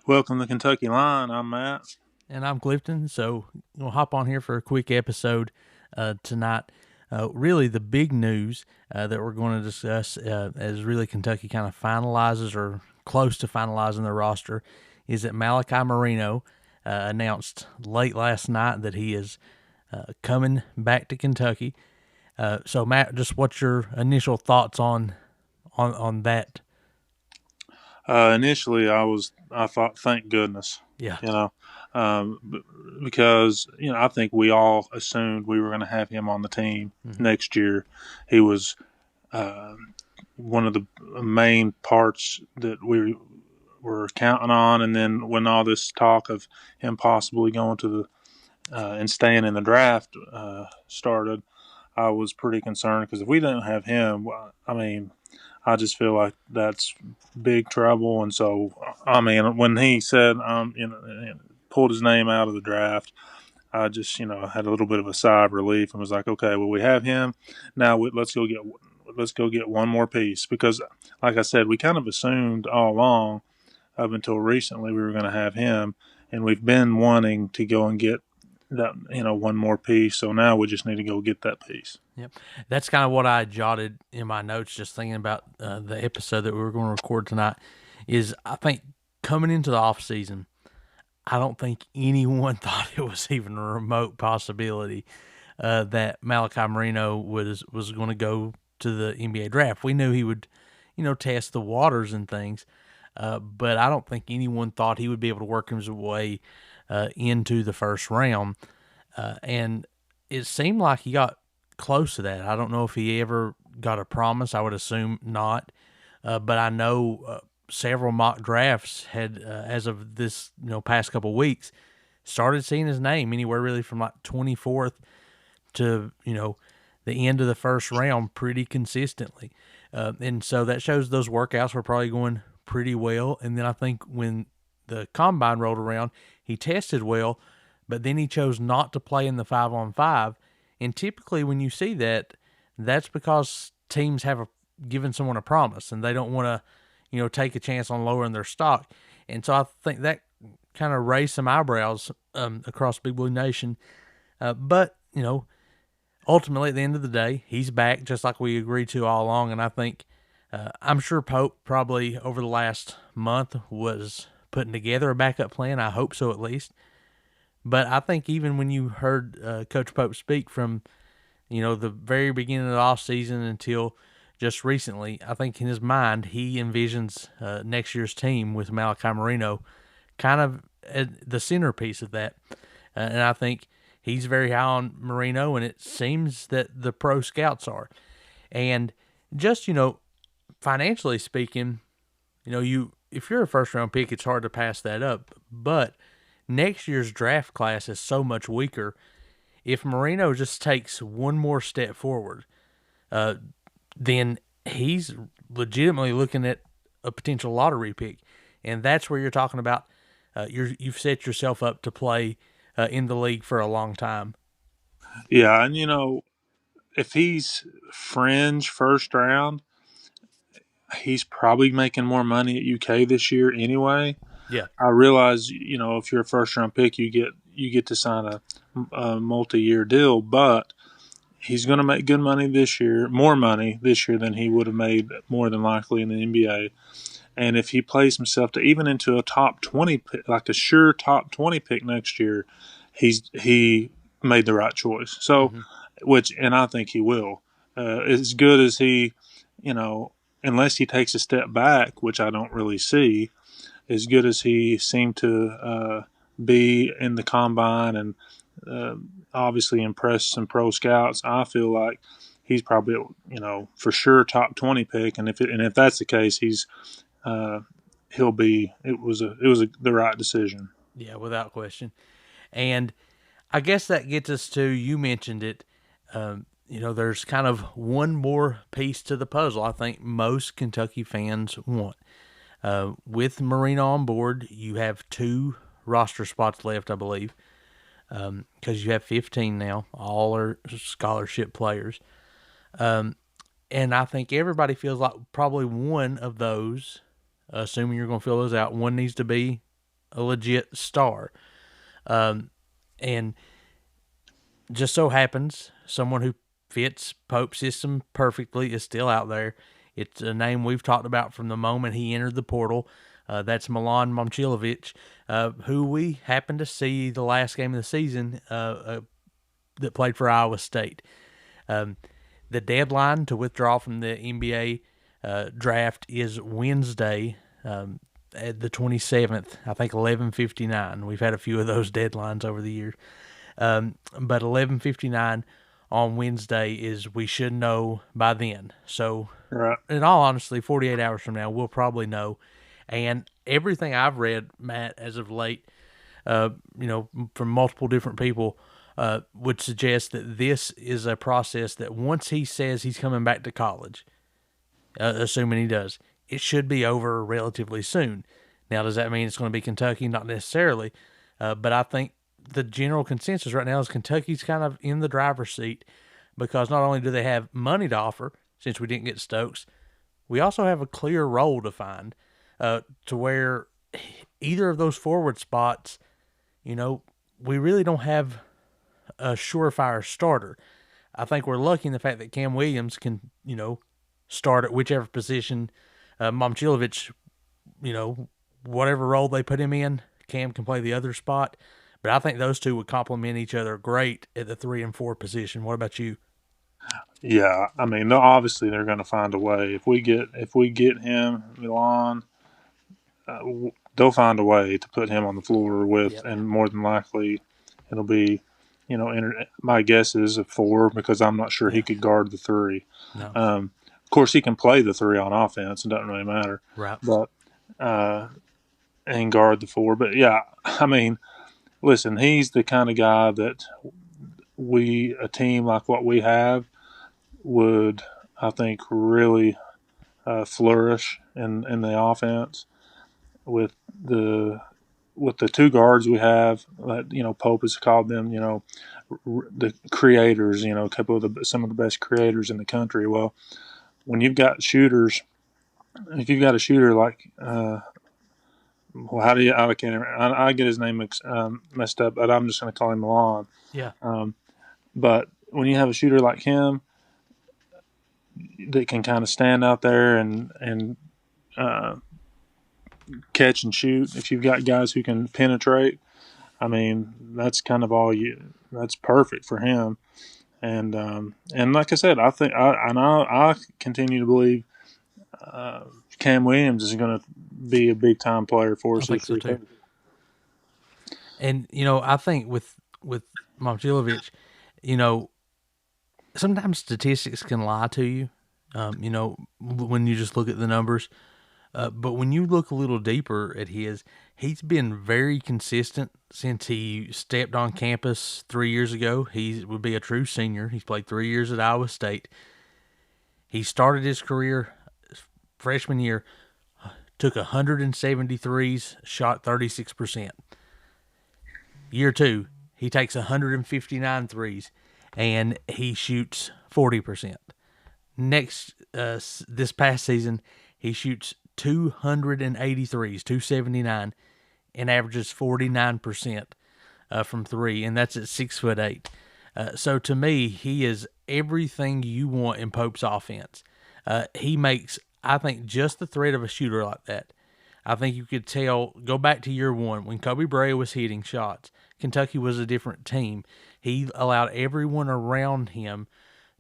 Welcome to Kentucky Line. I'm Matt. And I'm Clifton. So we'll hop on here for a quick episode tonight. Really, the big news that we're going to discuss as really Kentucky kind of finalizes or close to finalizing the roster is that Malachi Moreno announced late last night that he is coming back to Kentucky. So Matt, just what's your initial thoughts on that? Initially, I thought, thank goodness, Yeah. you know, because I think we all assumed we were going to have him on the team Mm-hmm. next year. He was uh, one of the main parts that we were counting on, and then when all this talk of him possibly going to the and staying in the draft started, I was pretty concerned because if we didn't have him, I mean, I just feel like that's big trouble. And so, I mean, when he said, pulled his name out of the draft, I just, had a little bit of a sigh of relief and was like, okay, well, we have him. Now let's go get one more piece because, like I said, we kind of assumed all along up until recently we were going to have him, and we've been wanting to go and get that, one more piece. So now we just need to go get that piece. Yep. That's kind of what I jotted in my notes just thinking about the episode that we were going to record tonight is I think coming into the off season, I don't think anyone thought it was even a remote possibility that Malachi Moreno was going to go to the NBA draft. We knew he would, test the waters and things, but I don't think anyone thought he would be able to work his way into the first round. And it seemed like he got close to that. I don't know if he ever got a promise. I would assume not. But I know several mock drafts had, as of this past couple weeks, started seeing his name anywhere really from like 24th to the end of the first round pretty consistently. And so that shows those workouts were probably going pretty well. And then I think when the combine rolled around, he tested well, but then he chose not to play in the 5-on-5. And typically, when you see that, that's because teams have given someone a promise and they don't want to, take a chance on lowering their stock. And so I think that kind of raised some eyebrows across Big Blue Nation. But ultimately, at the end of the day, he's back just like we agreed to all along. And I think I'm sure Pope probably over the last month was putting together a backup plan. I hope so, at least. But I think even when you heard Coach Pope speak from the very beginning of the off season until just recently, I think in his mind he envisions next year's team with Malachi Moreno kind of the centerpiece of that. And I think he's very high on Moreno, and it seems that the pro scouts are. And just financially speaking, you if you're a first round pick, it's hard to pass that up. But next year's draft class is so much weaker. If Moreno just takes one more step forward, uh, then he's legitimately looking at a potential lottery pick, and that's where you're talking about. You've set yourself up to play in the league for a long time. Yeah, and if he's fringe first round, he's probably making more money at UK this year anyway. Yeah. I realize, if you're a first round pick, you get to sign a multi year deal, but he's going to make good money this year, more money this year than he would have made more than likely in the NBA. And if he plays himself to even into a top 20 pick, like a sure top 20 pick next year, he made the right choice. So, Mm-hmm. and I think he will. As good as he, you know, unless he takes a step back, which I don't really see, as good as he seemed to be in the combine and uh, obviously impress some pro scouts, I feel like he's probably for sure top 20 pick. And if that's the case, uh, he'll be. The right decision. Yeah, without question. And I guess that gets us to you mentioned it. There's kind of one more piece to the puzzle. I think most Kentucky fans want. With Marino on board, you have two roster spots left, I believe, because you have 15 now. All are scholarship players. And I think everybody feels like probably one of those, assuming you're going to fill those out, one needs to be a legit star. And just so happens someone who fits Pope's system perfectly is still out there. It's a name we've talked about from the moment he entered the portal. That's Milan Momcilovic, who we happened to see the last game of the season that played for Iowa State. The deadline to withdraw from the NBA draft is Wednesday, at the 27th. I think 11:59. We've had a few of those deadlines over the years, but 11:59 on Wednesday is we should know by then. So, Right. in all honesty, 48 hours from now, we'll probably know. And everything I've read, Matt, as of late, from multiple different people, would suggest that this is a process that once he says he's coming back to college, assuming he does, it should be over relatively soon. Now, does that mean it's going to be Kentucky? Not necessarily, but I think the general consensus right now is Kentucky's kind of in the driver's seat because not only do they have money to offer, since we didn't get Stokes, we also have a clear role to find to where either of those forward spots, we really don't have a surefire starter. I think we're lucky in the fact that Cam Williams can, start at whichever position. Momcilovic, whatever role they put him in, Cam can play the other spot. But I think those two would complement each other great at the 3 and 4 position. What about you? Yeah, I mean, obviously they're going to find a way. If we get him, Milan, they'll find a way to put him on the floor with, Yep. and more than likely, it'll be, my guess is a 4 because I'm not sure he Yeah. could guard the 3. No. Of course, he can play the 3 on offense. It doesn't really matter, Right. but and guard the 4. But yeah, I mean, listen, he's the kind of guy that a team like what we have would, I think, really flourish in the offense with the 2 guards we have. Pope has called them, the creators. A couple of some of the best creators in the country. Well, when you've got shooters, if you've got a shooter like, well, how do you? I can't. I get his name messed up, but I'm just going to call him Milan. Yeah. But when you have a shooter like him that can kind of stand out there and catch and shoot, if you've got guys who can penetrate, I mean, that's kind of all you. That's perfect for him. And like I said, I continue to believe Cam Williams is going to be a big time player for I us think this so year. too. And I think with Momcilovic, sometimes statistics can lie to you. When you just look at the numbers. But when you look a little deeper at he's been very consistent since he stepped on campus 3 years ago. He would be a true senior. He's played 3 years at Iowa State. He started his career freshman year, took 173s, shot 36%. Year 2, he takes 159 threes, and he shoots 40%. This past season, he shoots 283s, 279, and averages 49% from 3, and that's at 6'8". So to me, he is everything you want in Pope's offense. He makes, I think, just the threat of a shooter like that. I think you could tell, go back to year 1, when Kobe Bryant was hitting shots, Kentucky was a different team. He allowed everyone around him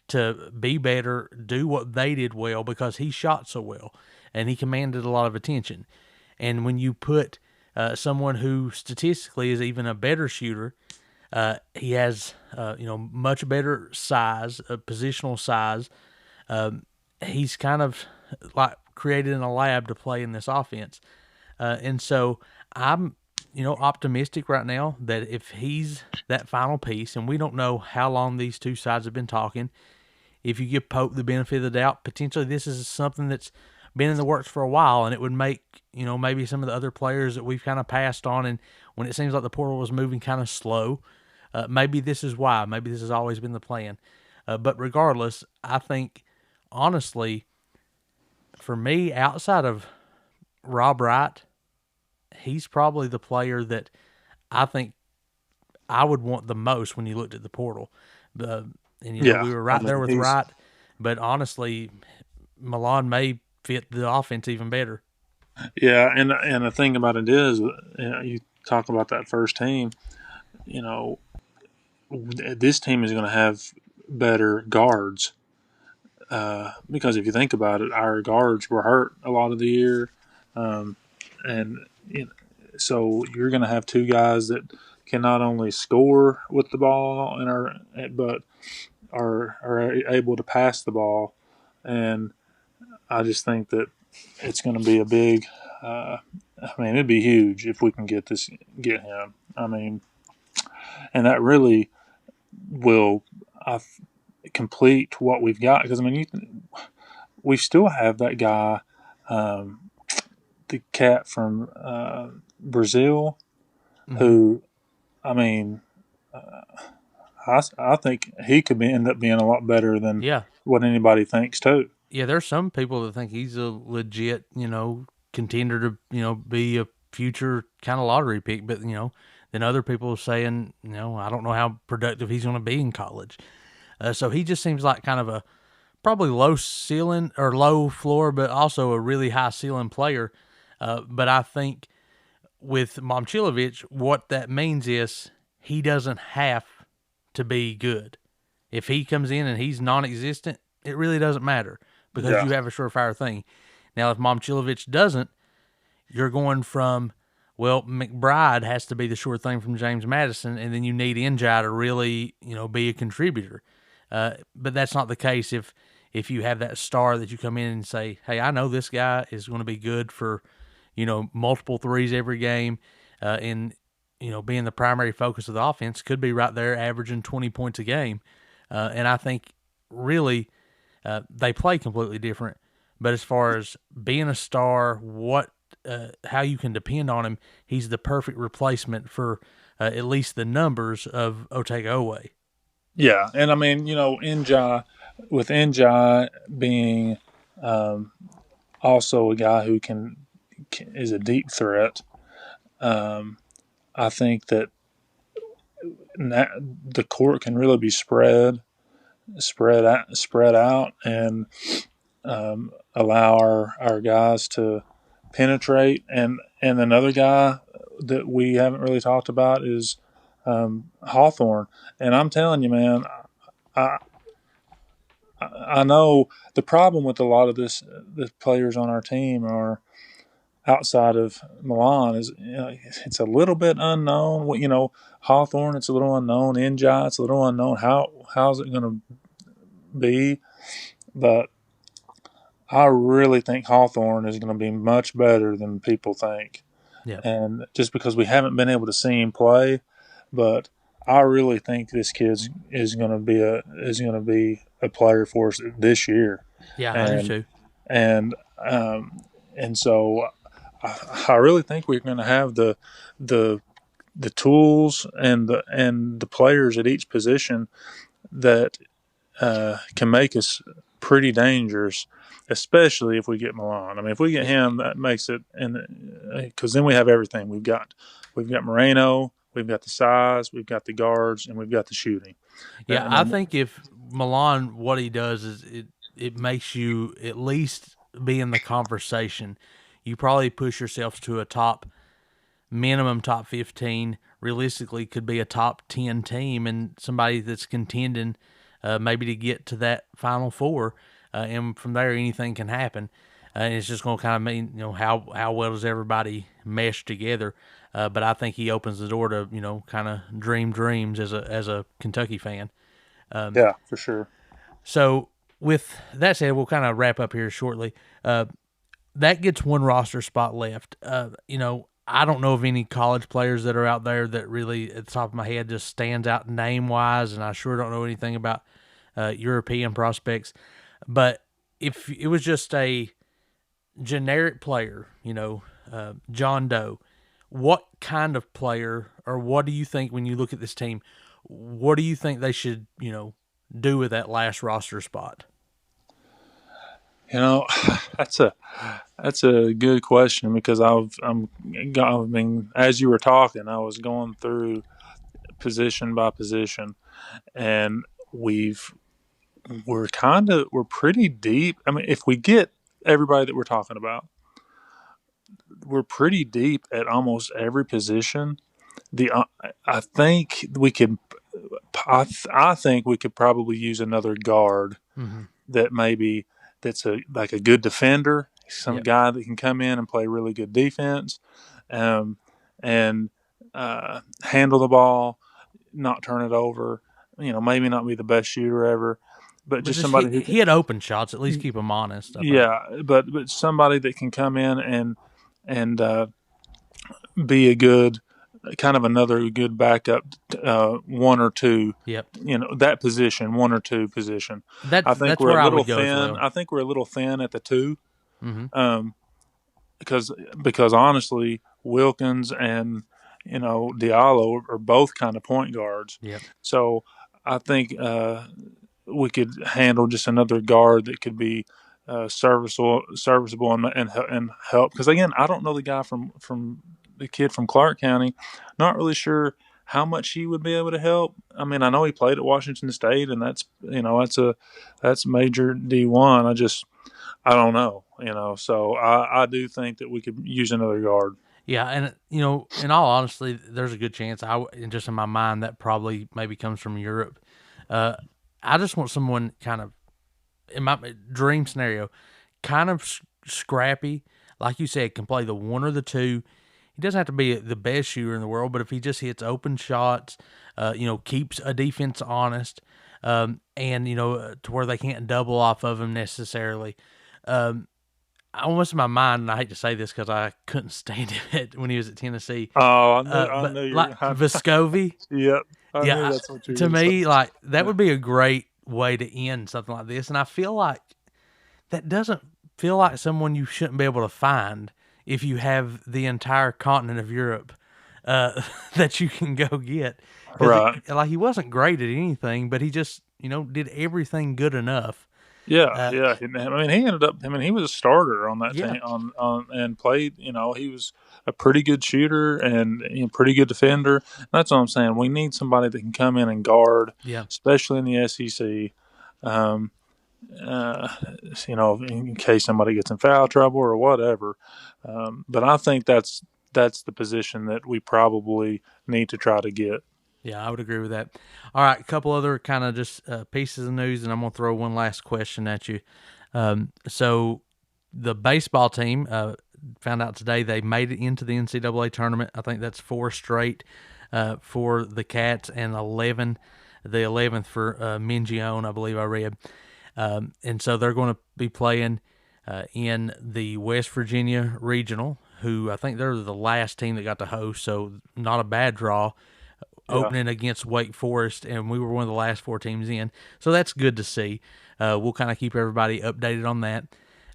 to be better, do what they did well because he shot so well, and he commanded a lot of attention. And when you put someone who statistically is even a better shooter, he has much better size, positional size. He's kind of like created in a lab to play in this offense, and so I'm optimistic right now that if he's that final piece, and we don't know how long these two sides have been talking. If you give Pope the benefit of the doubt, potentially this is something that's been in the works for a while, and it would make, maybe some of the other players that we've kind of passed on, and when it seems like the portal was moving kind of slow, maybe this is why. Maybe this has always been the plan. But regardless, I think, honestly, for me, outside of Rob Wright, he's probably the player that I think I would want the most when you looked at the portal. And Yeah, we were I right there mean with he's Wright, but honestly, Milan may fit the offense even better. yeah, and the thing about it is, you talk about that first team. You know, this team is going to have better guards because if you think about it, our guards were hurt a lot of the year, um, and you know, so you're going to have two guys that can not only score with the ball and but are able to pass the ball, and I just think that it's going to be a big. I mean, it'd be huge if we can get him. I mean, and that really will complete what we've got because I mean, we still have that guy, um, the cat from Brazil, Hmm. who I mean, I think he could end up being a lot better than Yeah, what anybody thinks too. yeah. There's some people that think he's a legit, contender to, be a future kind of lottery pick, but then other people are saying, I don't know how productive he's going to be in college. So he just seems like kind of a probably low ceiling or low floor, but also a really high ceiling player. But I think with Momcilovic, what that means is he doesn't have to be good. If he comes in and he's non-existent, it really doesn't matter because Yeah, you have a surefire thing. Now, if Momcilovic doesn't, you're going from, well, McBride has to be the sure thing from James Madison, and then you need Njai to really, be a contributor. But that's not the case if you have that star that you come in and say, hey, I know this guy is going to be good for, multiple threes every game, and being the primary focus of the offense, could be right there averaging 20 points a game. And I think really they play completely different. But as far as being a star, how you can depend on him, he's the perfect replacement for at least the numbers of Otega Owe. yeah, and I mean, Njai being um, also a guy who is a deep threat. Um, I think that the court can really be spread out, and allow our guys to penetrate. And another guy that we haven't really talked about is Hawthorne. And I'm telling you, man, I I know the problem with a lot of the players on our team are outside of Milan is it's a little bit unknown. Hawthorne, it's a little unknown. Njai, it's a little unknown. How's it going to be? But I really think Hawthorne is going to be much better than people think. Yeah. And just because we haven't been able to see him play, but I really think this kid is going to be a player for us this year. Yeah, I do And too. and um, and so I really think we're going to have the the tools and the players at each position that can make us pretty dangerous, especially if we get Milan. I mean, if we get Yeah. him, that makes it, and because then we have everything. We've got Moreno, we've got the size, we've got the guards, and we've got the shooting. Yeah, I I mean, think if Milan, what he does is it makes you at least be in the conversation. You probably push yourself to a minimum top 15. Realistically, could be a top 10 team and somebody that's contending maybe to get to that Final Four. And from there, anything can happen. And it's just going to kind of mean, how well does everybody mesh together. But I think he opens the door to, kind of dream dreams as a Kentucky fan. yeah, for sure. So with that said, we'll kind of wrap up here shortly. That gets one roster spot left. I don't know of any college players that are out there that really, at the top of my head, just stands out name wise, and I sure don't know anything about European prospects. But if it was just a generic player, John Doe, what kind of player, or what do you think when you look at this team? What do you think they should, do with that last roster spot? You know, that's a good question because I mean, as you were talking, I was going through position by position, and we've we're pretty deep. I mean, if we get everybody that we're talking about, we're pretty deep at almost every position. The I think we could. I think we could probably use another guard Mm-hmm. that maybe that's a like a good defender, some Yep. guy that can come in and play really good defense, um, and handle the ball, not turn it over. You know, maybe not be the best shooter ever, but But just just somebody who he can. had open shots. At least keep them honest. I think. Yeah, but somebody that can come in and be a good kind of another good backup, one or two. Yep. You know that position, one or two position. I think That's we're a where I little would go as thin. well. I think we're a little thin at the two, Mm-hmm. um, because honestly, Wilkins and Diallo are both kind of point guards. Yep. So I think we could handle just another guard that could be serviceable and help. Because again, I don't know the guy from the kid from Clark County. Not really sure how much he would be able to help. I mean, I know he played at Washington State, and that's major D1. I don't know. So I do think that we could use another guard. Yeah, and in all honesty, there's a good chance just in my mind that probably maybe comes from Europe. Uh, I just want someone kind of in my dream scenario, kind of scrappy, like you said, can play the one or the two. He doesn't have to be the best shooter in the world, but if he just hits open shots, keeps a defense honest, and to where they can't double off of him necessarily. Um, Almost in my mind, and I hate to say this because I couldn't stand it when he was at Tennessee, Oh, I but knew like you. Vescovi, Yep, I knew yeah, that's what you were to going to say. me, like that Yeah. would be a great way to end something like this. And I feel like that doesn't feel like someone you shouldn't be able to find if you have the entire continent of Europe that you can go get. Because Right. like he wasn't great at anything, but he just did everything good enough. Yeah, Uh, yeah. I mean, he ended up. I mean, he was a starter on that yeah, team on and played. He was a pretty good shooter and pretty good defender. That's what I'm saying. We need somebody that can come in and guard, yeah. especially in the SEC. Um, uh, in case somebody gets in foul trouble or whatever. But I think that's the position that we probably need to try to get. Yeah, I would agree with that. All right, a couple other kind of just pieces of news, and I'm going to throw one last question at you. So, the baseball team found out today they made it into the NCAA tournament. I think that's 4 straight for the Cats and 11, the 11th for Mingione, I believe I read. And so they're going to be playing in the West Virginia Regional, who I think they're the last team that got to host, so not a bad draw Yeah. opening against Wake Forest, and we were one of the last 4 teams in. So that's good to see. We'll kind of keep everybody updated on that.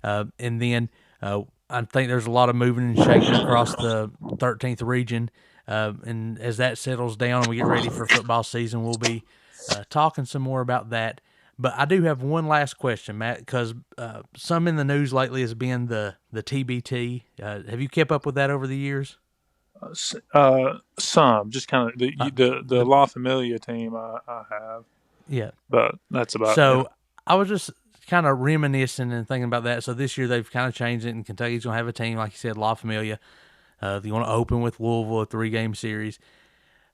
And then I think there's a lot of moving and shaking across the 13th region. And as that settles down and we get ready for football season, we'll be talking some more about that. But I do have one last question, Matt, because some in the news lately has been the TBT. Have you kept up with that over the years? Some just kind of the The La Familia team I have, Yeah. but that's about So I was just kind of reminiscing and thinking about that. So this year they've kind of changed it, and Kentucky's gonna have a team, like you said, La Familia. They want to open with Louisville, a 3-game series.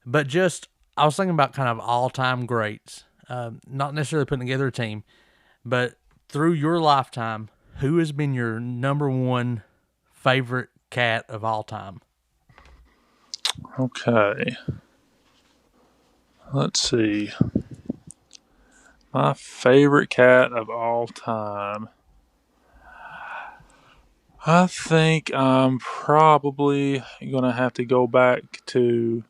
But just I was thinking about kind of all-time greats, not necessarily putting together a team, but through your lifetime, who has been your number one favorite cat of all time? Okay. Let's see. My favorite cat of all time. I think I'm probably gonna have to go back to.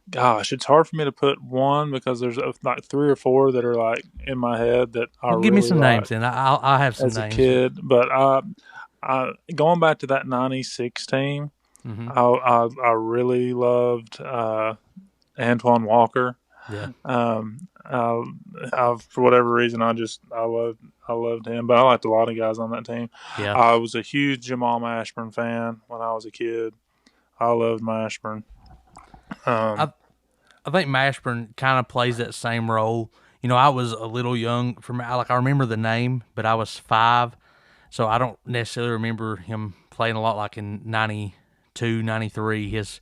Gosh, it's hard for me to put one because there's like 3 or 4 that are like in my head that I Well, give me really some like names, and I'll have some as a names. kid. But going back to that '96 team, Mm-hmm. I really loved Antoine Walker. Yeah. For whatever reason, I loved him, but I liked a lot of guys on that team. Yeah. I was a huge Jamal Mashburn fan when I was a kid. I loved Mashburn. I think Mashburn kind of plays that same role. I was a little young I remember the name, but I was 5, so I don't necessarily remember him playing a lot like in 92, 93, his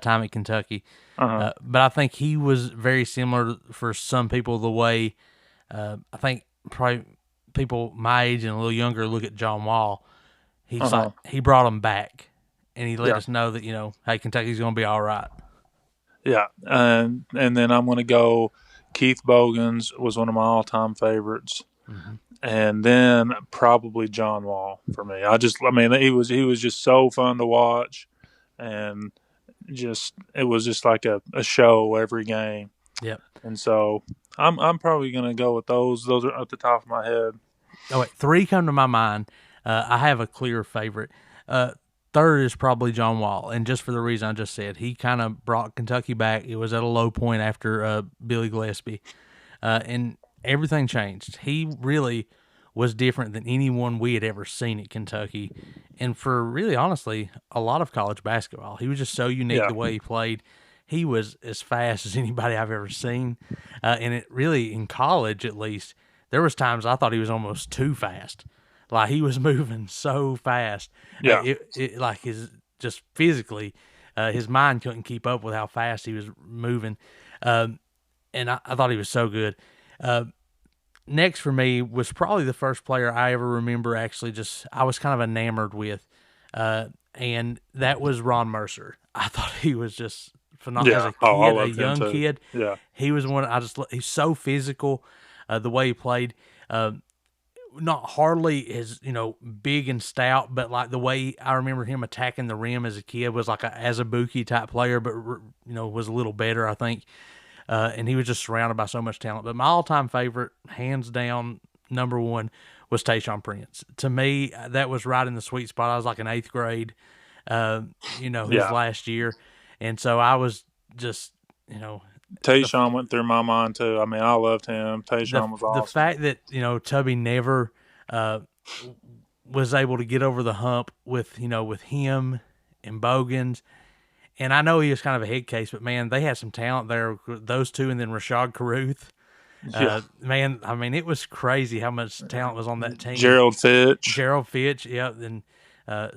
time at Kentucky. But I think he was very similar for some people the way I think probably people my age and a little younger look at John Wall. He's like he brought him back, and he let us know that hey, Kentucky's going to be all right. Yeah, and then I'm going to go. Keith Bogans was one of my all-time favorites, and then probably John Wall for me. He was just so fun to watch, and it was just like a show every game. Yep. And so I'm probably going to go with those. Those are at the top of my head. Oh wait, 3 come to my mind. I have a clear favorite. Third is probably John Wall, and just for the reason I just said, he kind of brought Kentucky back. It was at a low point after Billy Gillespie, and everything changed. He really was different than anyone we had ever seen at Kentucky, and for really, honestly, a lot of college basketball. He was just so unique the way he played. He was as fast as anybody I've ever seen, and it really, in college at least, there was times I thought he was almost too fast. Like, he was moving so fast. Yeah. Like, just physically, his mind couldn't keep up with how fast he was moving. And I thought he was so good. Next for me was probably the first player I ever remember actually I was kind of enamored with. And that was Ron Mercer. I thought he was just phenomenal. As a kid, a young kid. Yeah. He was one, he's so physical, the way he played. Not hardly as big and stout, but like the way I remember him attacking the rim as a kid was like a Azubuike type player, but was a little better, I think. And he was just surrounded by so much talent. But my all-time favorite, hands down, number 1, was Tayshaun Prince. To me, that was right in the sweet spot. I was like in 8th grade, his last year, and so I was just Tayshaun went through my mind too. I mean, I loved him. Tayshaun was awesome. The fact that Tubby never was able to get over the hump with him and Bogans, and I know he was kind of a head case, but man, they had some talent there. Those two, and then Rashad Caruth. Man, I mean, it was crazy how much talent was on that team. Gerald Fitch, yeah, and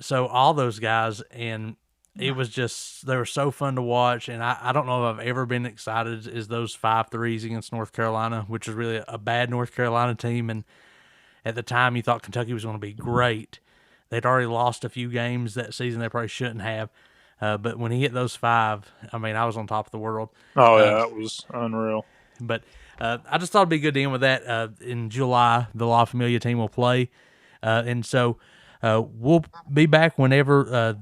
so all those guys, and it was just, they were so fun to watch, and I don't know if I've ever been excited as those 5 threes against North Carolina, which is really a bad North Carolina team, and at the time you thought Kentucky was going to be great. They'd already lost a few games that season they probably shouldn't have, but when he hit those 5, I mean, I was on top of the world. Oh, yeah, that was unreal. But I just thought it'd be good to end with that. In July, the La Familia team will play, and so we'll be back whenever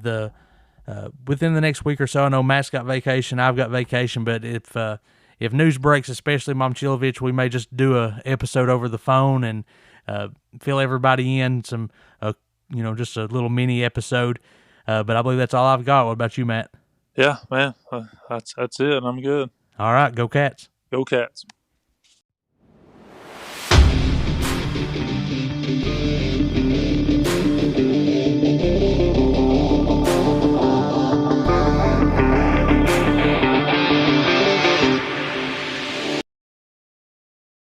within the next week or so. I know Matt's got vacation, I've got vacation, but if news breaks, especially Momcilovic, we may just do a episode over the phone and fill everybody in some, just a little mini episode. But I believe that's all I've got. What about you, Matt? Yeah, man, that's it. I'm good. All right, go Cats. Go Cats.